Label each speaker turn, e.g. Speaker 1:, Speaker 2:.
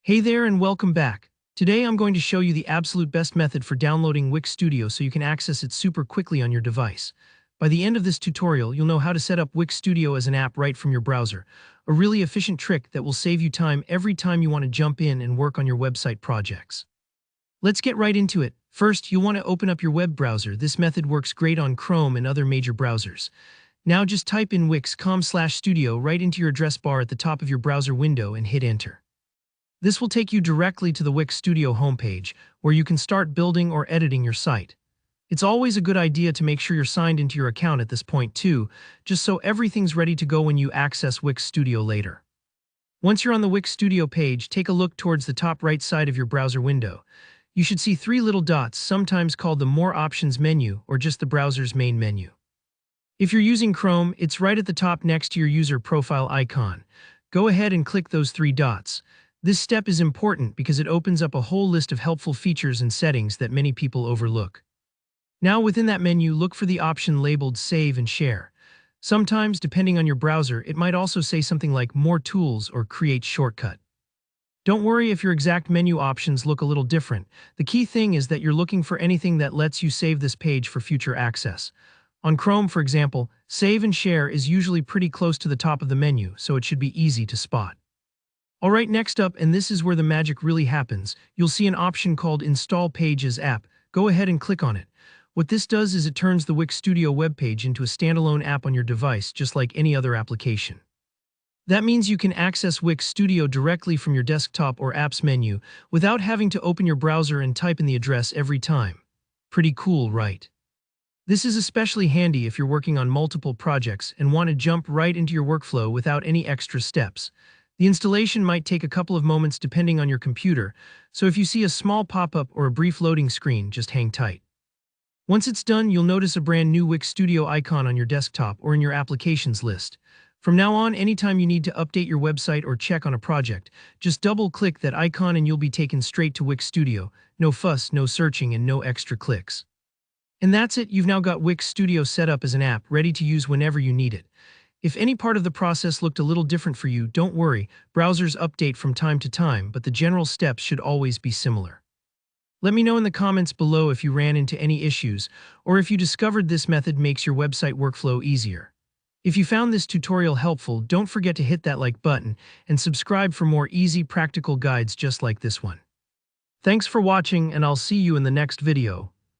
Speaker 1: Hey there and welcome back. Today I'm going to show you the absolute best method for downloading Wix Studio so you can access it super quickly on your device. By the end of this tutorial, you'll know how to set up Wix Studio as an app right from your browser, a really efficient trick that will save you time every time you want to jump in and work on your website projects. Let's get right into it. First, you'll want to open up your web browser. This method works great on Chrome and other major browsers. Now just type in wix.com/studio right into your address bar at the top of your browser window and hit enter. This will take you directly to the Wix Studio homepage, where you can start building or editing your site. It's always a good idea to make sure you're signed into your account at this point too, just so everything's ready to go when you access Wix Studio later. Once you're on the Wix Studio page, take a look towards the top right side of your browser window. You should see three little dots, sometimes called the More Options menu or just the browser's main menu. If you're using Chrome, it's right at the top next to your user profile icon. Go ahead and click those three dots. This step is important because it opens up a whole list of helpful features and settings that many people overlook. Now within that menu, look for the option labeled Save and Share. Sometimes, depending on your browser, it might also say something like More Tools or Create Shortcut. Don't worry if your exact menu options look a little different. The key thing is that you're looking for anything that lets you save this page for future access. On Chrome, for example, Save and Share is usually pretty close to the top of the menu, so it should be easy to spot. Alright, next up, and this is where the magic really happens, you'll see an option called Install Pages App. Go ahead and click on it. What this does is it turns the Wix Studio webpage into a standalone app on your device, just like any other application. That means you can access Wix Studio directly from your desktop or apps menu without having to open your browser and type in the address every time. Pretty cool, right? This is especially handy if you're working on multiple projects and want to jump right into your workflow without any extra steps. The installation might take a couple of moments depending on your computer, so if you see a small pop-up or a brief loading screen, just hang tight. Once it's done, you'll notice a brand new Wix Studio icon on your desktop or in your applications list. From now on, anytime you need to update your website or check on a project, just double-click that icon and you'll be taken straight to Wix Studio. No fuss, no searching, and no extra clicks. And that's it, you've now got Wix Studio set up as an app, ready to use whenever you need it. If any part of the process looked a little different for you, don't worry, browsers update from time to time, but the general steps should always be similar. Let me know in the comments below if you ran into any issues, or if you discovered this method makes your website workflow easier. If you found this tutorial helpful, don't forget to hit that like button and subscribe for more easy, practical guides just like this one. Thanks for watching, and I'll see you in the next video.